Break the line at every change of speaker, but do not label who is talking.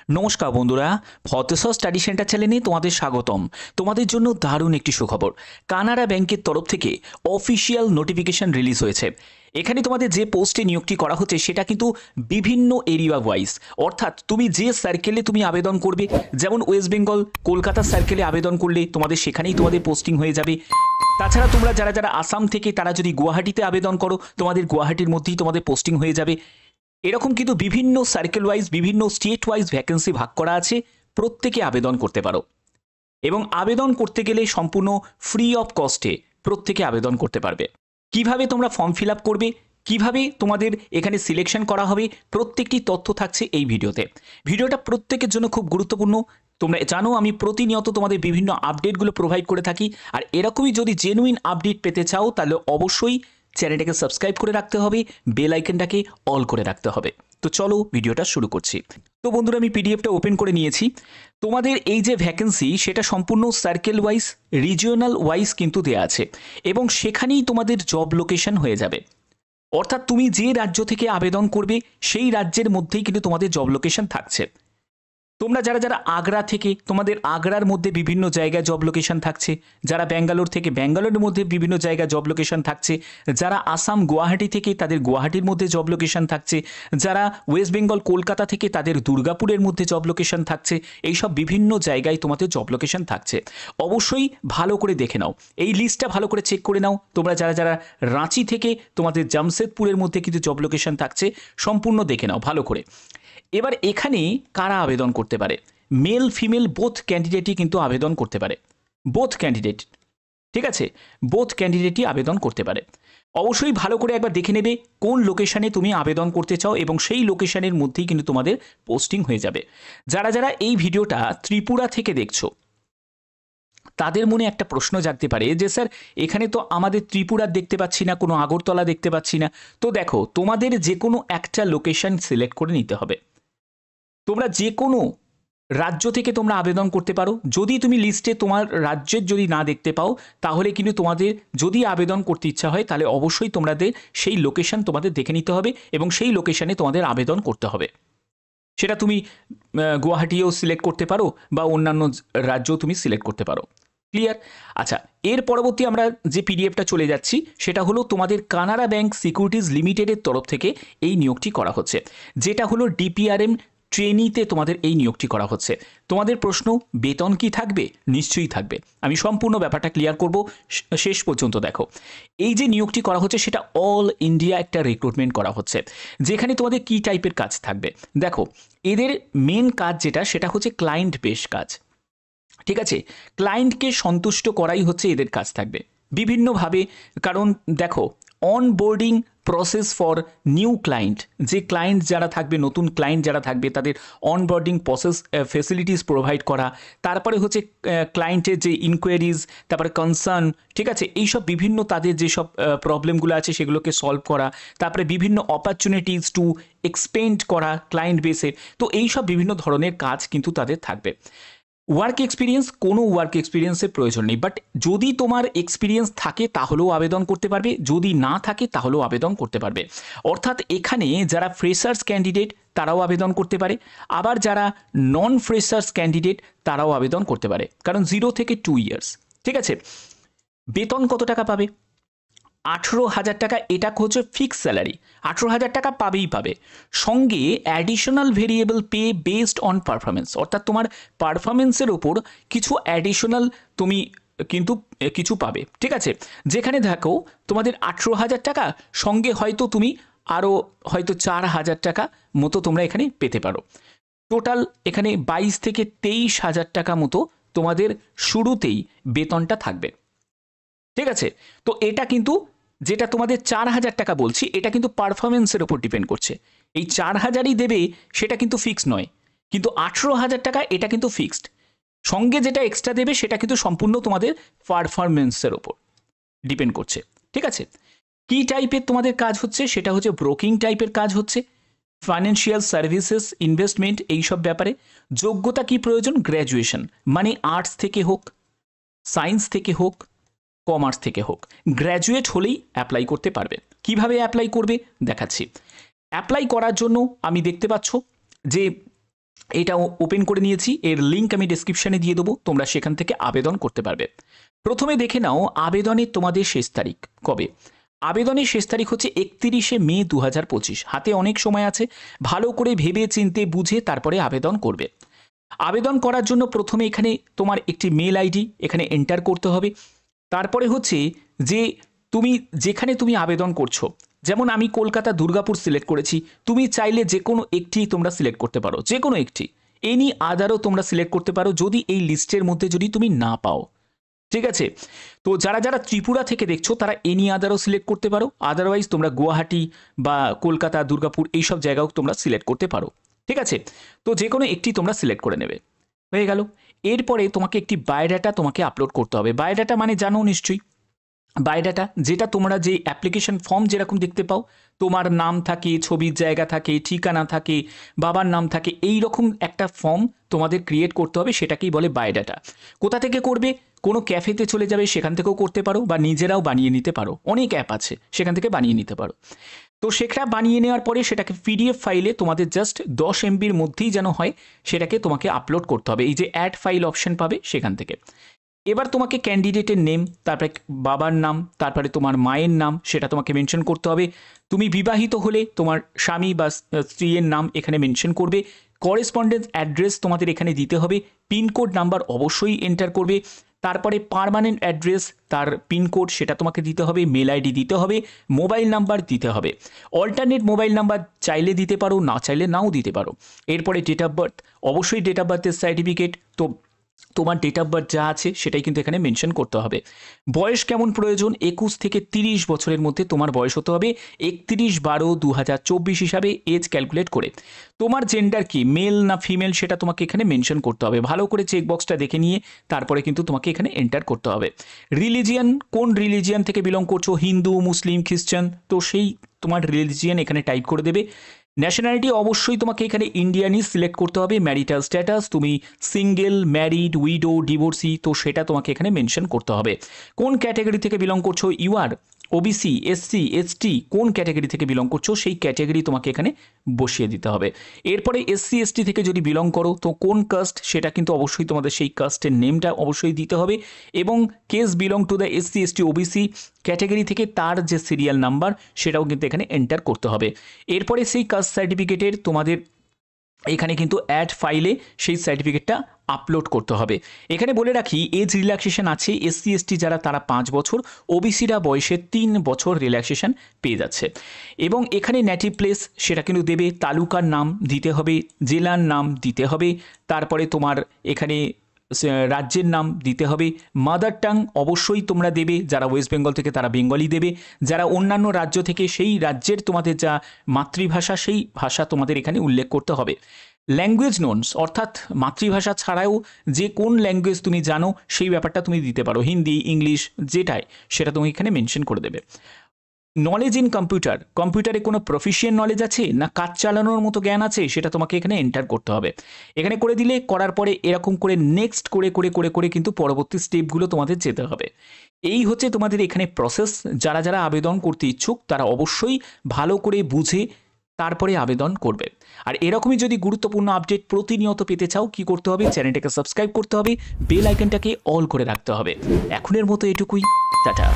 নমস্কার বন্ধুরা, ফতেশ্বর study centre চ্যানেলে তোমাদের স্বাগতম। তোমাদের জন্য দারুণ একটি সুখবর। কানাড়া ব্যাংকের তরফ থেকে অফিসিয়াল নোটিফিকেশন রিলিজ হয়েছে। এখানে তোমাদের যে পোস্টে নিয়োগটি করা হচ্ছে সেটা কিন্তু বিভিন্ন এরিয়া ওয়াইজ, অর্থাৎ তুমি যে সার্কেলে তুমি আবেদন করবে, যেমন ওয়েস্ট বেঙ্গল কলকাতা সার্কেলে আবেদন করলে তোমাদের সেখানেই তোমাদের পোস্টিং হয়ে যাবে। তাছাড়া তোমরা যারা যারা আসাম থেকে তারা যদি গুয়াহাটিতে আবেদন করো, তোমাদের গুয়াহাটির মধ্যেই তোমাদের পোস্টিং হয়ে যাবে। এরকম কিন্তু বিভিন্ন সার্কেল ওয়াইজ, বিভিন্ন স্টেট ওয়াইজ ভ্যাকেন্সি ভাগ করা আছে, প্রত্যেকে আবেদন করতে পারো। এবং আবেদন করতে গেলে সম্পূর্ণ ফ্রি অফ কস্টে প্রত্যেকে আবেদন করতে পারবে। কিভাবে তোমরা ফর্ম ফিল আপ করবে, কিভাবে তোমাদের এখানে সিলেকশন করা হবে, প্রত্যেকটি তথ্য থাকছে এই ভিডিওতে। ভিডিওটা প্রত্যেকের জন্য খুব গুরুত্বপূর্ণ। তোমরা জানো আমি প্রতিনিয়ত তোমাদের বিভিন্ন আপডেটগুলো প্রোভাইড করে থাকি, আর এরকমই যদি জেনুইন আপডেট পেতে চাও তাহলে অবশ্যই চ্যানেলটাকে সাবস্ক্রাইব করে রাখতে হবে, বেল আইকনটাকে অল করে রাখতে হবে। তো চলো ভিডিওটা শুরু করছি। তো বন্ধুরা, আমি পিডিএফটা ওপেন করে নিয়েছি। তোমাদের এই যে ভ্যাকেন্সি সেটা সম্পূর্ণ সার্কেল ওয়াইজ, রিজিওনাল ওয়াইজ কিন্তু দেওয়া আছে, এবং সেখানেই তোমাদের জব লোকেশন হয়ে যাবে। অর্থাৎ তুমি যে রাজ্য থেকে আবেদন করবে সেই রাজ্যের মধ্যেই কিন্তু তোমাদের জব লোকেশন থাকছে। তোমরা যারা যারা আগ্রা থেকে, তোমাদের আগ্রার মধ্যে বিভিন্ন জায়গায় জব লোকেশন থাকছে। যারা ব্যাঙ্গালোর থেকে, ব্যাঙ্গালোরের মধ্যে বিভিন্ন জায়গায় জব লোকেশন থাকছে। যারা আসাম গুয়াহাটি থেকে, তাদের গুয়াহাটির মধ্যে জব লোকেশন থাকছে। যারা ওয়েস্ট বেঙ্গল কলকাতা থেকে, তাদের দুর্গাপুরের মধ্যে জব লোকেশন থাকছে। এইসব বিভিন্ন জায়গায় তোমাদের জব লোকেশন থাকছে। অবশ্যই ভালো করে দেখে নাও, এই লিস্টটা ভালো করে চেক করে নাও। তোমরা যারা যারা রাঁচি থেকে, তোমাদের জামশেদপুরের মধ্যে কিন্তু জব লোকেশন থাকছে, সম্পূর্ণ দেখে নাও ভালো করে। এবার এখানে কারা আবেদন করতে পারে? মেল ফিমেল বোথ ক্যান্ডিডেটই কিন্তু আবেদন করতে পারে। বোথ ক্যান্ডিডেট, ঠিক আছে, বোথ ক্যান্ডিডেটই আবেদন করতে পারে। অবশ্যই ভালো করে একবার দেখে নেবে কোন লোকেশনে তুমি আবেদন করতে চাও, এবং সেই লোকেশনের মধ্যেই কিন্তু তোমাদের পোস্টিং হয়ে যাবে। যারা যারা এই ভিডিওটা ত্রিপুরা থেকে দেখছো, তাদের মনে একটা প্রশ্ন জাগতে পারে যে স্যার, এখানে তো আমাদের ত্রিপুরা দেখতে পাচ্ছি না, কোনো আগরতলা দেখতে পাচ্ছি না। তো দেখো, তোমাদের যে কোনো একটা লোকেশন সিলেক্ট করে নিতে হবে। তোমরা যে কোনো রাজ্য থেকে তোমরা আবেদন করতে পারো। যদি তুমি লিস্টে তোমার রাজ্যের যদি না দেখতে পাও, তাহলে কিন্তু তোমাদের যদি আবেদন করতে ইচ্ছা হয় তাহলে অবশ্যই তোমাদের সেই লোকেশন তোমাদের দেখে নিতে হবে, এবং সেই লোকেশনে তোমাদের আবেদন করতে হবে। সেটা তুমি গুয়াহাটিও সিলেক্ট করতে পারো বা অন্যান্য রাজ্যও তুমি সিলেক্ট করতে পারো। ক্লিয়ার? আচ্ছা, এর পরবর্তী আমরা যে পিডিএফটা চলে যাচ্ছি সেটা হলো তোমাদের কানাড়া ব্যাংক সিকিউরিটিজ লিমিটেডের তরফ থেকে এই নিয়োগটি করা হচ্ছে, যেটা হলো ডিপিআরএম ট্রেনিতে তোমাদের এই নিয়োগটি করা হচ্ছে। তোমাদের প্রশ্ন, বেতন কি থাকবে? নিশ্চয়ই থাকবে। আমি সম্পূর্ণ ব্যাপারটা ক্লিয়ার করব, শেষ পর্যন্ত দেখো। এই যে নিয়োগটি করা হচ্ছে সেটা অল ইন্ডিয়া একটা রিক্রুটমেন্ট করা হচ্ছে, যেখানে তোমাদের কি টাইপের কাজ থাকবে। দেখো, এদের মেন কাজ যেটা, সেটা হচ্ছে ক্লায়েন্ট বেস কাজ। ঠিক আছে, ক্লায়েন্টকে সন্তুষ্ট করাই হচ্ছে এদের কাজ থাকবে বিভিন্নভাবে। কারণ দেখো, onboarding process for new client, যে ক্লায়েন্ট যারা থাকবে, নতুন ক্লায়েন্ট যারা থাকবে, তাদের অনবোর্ডিং প্রসেস ফেসিলিটিস প্রোভাইড করা। তারপরে হচ্ছে ক্লায়েন্টের যে ইনকোয়ারিজ, তারপরে কনসার্ন, ঠিক আছে, এইসব বিভিন্ন তাদের যেসব প্রবলেমগুলো আছে সেগুলোকে সলভ করা। তারপরে বিভিন্ন অপরচুনিটিস টু এক্সপেন্ড করা ক্লায়েন্ট বেসে। তো এইসব বিভিন্ন ধরনের কাজ কিন্তু তাদের থাকবে। ওয়ার্ক এক্সপিরিয়েন্স, কোনো ওয়ার্ক এক্সপিরিয়েন্সের প্রয়োজন নেই, বাট যদি তোমার এক্সপিরিয়েন্স থাকে তাহলেও আবেদন করতে পারবে, যদি না থাকে তাহলেও আবেদন করতে পারবে। অর্থাৎ এখানে যারা ফ্রেশার্স ক্যান্ডিডেট তারাও আবেদন করতে পারে, আবার যারা নন ফ্রেশার্স ক্যান্ডিডেট তারাও আবেদন করতে পারে, কারণ 0 থেকে 2 ইয়ার্স। ঠিক আছে, বেতন কত টাকা পাবে? 18,000 টাকা, এটা হচ্ছে ফিক্স স্যালারি। 18,000 টাকা পাবেই পাবে, সঙ্গে additional variable pay based on performance. অর্থাৎ তোমার পারফরমেন্সের ওপর কিছু অ্যাডিশনাল তুমি কিন্তু কিছু পাবে। ঠিক আছে, যেখানে দেখো তোমাদের 18,000 টাকা সঙ্গে হয়তো তুমি আরও হয়তো 4,000 টাকা মতো তোমরা এখানে পেতে পারো। টোটাল এখানে 22 থেকে 23,000 টাকা মতো তোমাদের শুরুতেই বেতনটা থাকবে। ঠিক আছে, তো এটা কিন্তু যেটা তোমাদের 4,000 টাকা বলছি, এটা কিন্তু পারফরমেন্সের ওপর ডিপেন্ড করছে। এই 4,000ই দেবে সেটা কিন্তু ফিক্সড নয়, কিন্তু 18,000 টাকা এটা কিন্তু ফিক্সড। সঙ্গে যেটা এক্সট্রা দেবে সেটা কিন্তু সম্পূর্ণ তোমাদের পারফরমেন্সের ওপর ডিপেন্ড করছে। ঠিক আছে, কি টাইপের তোমাদের কাজ হচ্ছে? সেটা হচ্ছে ব্রোকিং টাইপের কাজ হচ্ছে, ফাইন্যান্সিয়াল সার্ভিসেস, ইনভেস্টমেন্ট, এইসব ব্যাপারে। যোগ্যতা কি প্রয়োজন? গ্র্যাজুয়েশন, মানে আর্টস থেকে হোক, সায়েন্স থেকে হোক, কমার্স থেকে হোক, গ্র্যাজুয়েট হলেই অ্যাপ্লাই করতে পারবে। কিভাবে অ্যাপ্লাই করবে দেখাচ্ছি। অ্যাপ্লাই করার জন্য আমি দেখতে পাচ্ছ যে এটা ওপেন করে নিয়েছি, এর লিঙ্ক আমি ডেসক্রিপশানে দিয়ে দেবো, তোমরা সেখান থেকে আবেদন করতে পারবে। প্রথমে দেখে নাও আবেদনের তোমাদের শেষ তারিখ কবে। আবেদনের শেষ তারিখ হচ্ছে 31শে মে 2025। হাতে অনেক সময় আছে, ভালো করে ভেবে চিনতে বুঝে তারপরে আবেদন করবে। আবেদন করার জন্য প্রথমে এখানে তোমার একটি মেল আইডি এখানে এন্টার করতে হবে। তারপরে হচ্ছে যে যেখানে তুমি আবেদন করছো, যেমন আমি কলকাতা দুর্গাপুর সিলেক্ট করেছি, তুমি চাইলে যে কোনো একটি তোমরা সিলেক্ট করতে পারো, যে কোনো একটি, এনি আদারও তোমরা সিলেক্ট করতে পারো যদি এই লিস্টের মধ্যে যদি তুমি না পাও। ঠিক আছে, তো যারা যারা ত্রিপুরা থেকে দেখছো তারা এনি আদারও সিলেক্ট করতে পারো, আদারওয়াইজ তোমরা গুয়াহাটি বা কলকাতা দুর্গাপুর এইসব জায়গাও তোমরা সিলেক্ট করতে পারো। ঠিক আছে, তো যে কোনো একটি তোমরা সিলেক্ট করে নেবে, হয়ে গেল। এরপরে তোমাকে একটি বায়োডাটা তোমাকে আপলোড করতে হবে। বায়োডাটা মানে জানো নিশ্চয়ই, বায়োডাটা যেটা তোমরা যে অ্যাপ্লিকেশন ফর্ম যেরকম দেখতে পাও, তোমার নাম থাকে, ছবির জায়গা থাকে, ঠিকানা থাকে, বাবার নাম থাকে, এই রকম একটা ফর্ম তোমাদের ক্রিয়েট করতে হবে, সেটাকেই বলে বায়োডাটা। কোথা থেকে করবে? কোনো ক্যাফেতে চলে যাবে, সেখান থেকেও করতে পারো, বা নিজেরাও বানিয়ে নিতে পারো, অনেক অ্যাপ আছে সেখান থেকে বানিয়ে নিতে পারো। তো সেটা বানিয়ে নেওয়ার পরে সেটাকে পিডিএফ ফাইলে তোমাদের জাস্ট 10 MBর মধ্যেই যেন হয়, সেটাকে তোমাকে আপলোড করতে হবে। এই যে অ্যাড ফাইল অপশন পাবে সেখান থেকে। এবার তোমাকে ক্যান্ডিডেটের নেম, তারপরে বাবার নাম, তারপরে তোমার মায়ের নাম, সেটা তোমাকে মেনশন করতে হবে। তুমি বিবাহিত হলে তোমার স্বামী বা স্ত্রীর নাম এখানে মেনশন করবে। করেসপন্ডেন্স অ্যাড্রেস তোমাদের এখানে দিতে হবে। পিনকোড নাম্বার অবশ্যই এন্টার করবে। তারপরে পার্মানেন্ট অ্যাড্রেস, তার পিনকোড সেটা তোমাকে দিতে হবে। মেল আইডি দিতে হবে, মোবাইল নাম্বার দিতে হবে। অল্টারনেট মোবাইল নাম্বার চাইলে দিতে পারো, না চাইলে নাও দিতে পারো। এরপরে ডেট অফ বার্থ, অবশ্যই ডেট অফ বার্থের সার্টিফিকেট, তো তোমার ডেট অফ বার্থ যা আছে সেটাই কিন্তু এখানে মেনশন করতে হবে। বয়স কেমন প্রয়োজন? 21 থেকে 30 বছরের মধ্যে তোমার বয়স হতে হবে। 31/12/2024 হিসাবে এজ ক্যালকুলেট করে। তোমার জেন্ডার কি, মেল না ফিমেল, সেটা তোমাকে এখানে মেনশন করতে হবে। ভালো করে চেকবক্সটা দেখে নিয়ে তারপরে কিন্তু তোমাকে এখানে এন্টার করতে হবে। রিলিজিয়ান, কোন রিলিজিয়ান থেকে বিলং করছো, হিন্দু, মুসলিম, খ্রিস্টান, তো সেই তোমার রিলিজিয়ান এখানে টাইপ করে দেবে। ন্যাশনালিটি অবশ্যই তোমাকে এখানে ইন্ডিয়ানই সিলেক্ট করতে হবে। ম্যারিটাল স্ট্যাটাস, তুমি সিঙ্গেল, ম্যারিড, উইডো, ডিভোর্সি, তো সেটা তোমাকে এখানে মেনশন করতে হবে। কোন ক্যাটাগরি থেকে বিলং করছো, ইউআর, ওবিসি, এসসি, এসটি, কোন ক্যাটাগরি থেকে বিলং করছো সেই ক্যাটাগরি তোমাকে এখানে বসিয়ে দিতে হবে। এরপরে এসসি এসটি থেকে যদি বিলং করো তো কোন কাস্ট, সেটা কিন্তু অবশ্যই তোমাদের সেই কাস্টের নেমটা অবশ্যই দিতে হবে। এবং case belong to the SC ST OBC category থেকে তার যে সিরিয়াল নাম্বার সেটাও কিন্তু এখানে এন্টার করতে হবে। এরপরে সেই কাস্ট সার্টিফিকেটের তোমাদের এখানে কিন্তু অ্যাড ফাইলে সেই সার্টিফিকেটটা আপলোড করতে হবে। এখানে বলে রাখি এজ রিল্যাক্সেশন আছে, এসসি এসটি যারা তারা 5 বছর, ওবিসিরা বয়সে 3 বছর রিল্যাক্সেশন পেয়ে যাচ্ছে। এবং এখানে নেটিভ প্লেস সেটা কিন্তু দেবে, তালুকার নাম দিতে হবে, জেলার নাম দিতে হবে, তারপরে তোমার এখানে রাজ্যের নাম দিতে হবে। মাদার টাং অবশ্যই তোমরা দেবে, যারা ওয়েস্ট বেঙ্গল থেকে তারা বেঙ্গলি দেবে, যারা অন্যান্য রাজ্য থেকে সেই রাজ্যের তোমাদের যা মাতৃভাষা সেই ভাষা তোমাদের এখানে উল্লেখ করতে হবে। ল্যাঙ্গুয়েজ নোনস, অর্থাৎ মাতৃভাষা ছাড়াও যে কোন ল্যাঙ্গুয়েজ তুমি জানো সেই ব্যাপারটা তুমি দিতে পারো, হিন্দি, ইংলিশ, যেটাই সেটা তুমি এখানে মেনশন করে দেবে। নলেজ ইন কম্পিউটার, কম্পিউটারে কোনো প্রফিশিয়েন্ট নলেজ আছে না কাজ চালানোর মতো জ্ঞান আছে, সেটা তোমাকে এখানে এন্টার করতে হবে। এখানে করে দিলে, করার পরে এরকম করে নেক্সট করে করে করে করে কিন্তু পরবর্তী স্টেপগুলো তোমাদের যেতে হবে। এই হচ্ছে তোমাদের এখানে প্রসেস। যারা যারা আবেদন করতে ইচ্ছুক তারা অবশ্যই ভালো করে বুঝে তারপরে আবেদন করবে। আর এরকমই যদি গুরুত্বপূর্ণ আপডেট প্রতিনিয়ত পেতে চাও, কি করতে হবে? চ্যানেলটাকে সাবস্ক্রাইব করতে হবে, বেল আইকনটাকে অল করে রাখতে হবে। এখনের মতো এটুকুই, টাটা।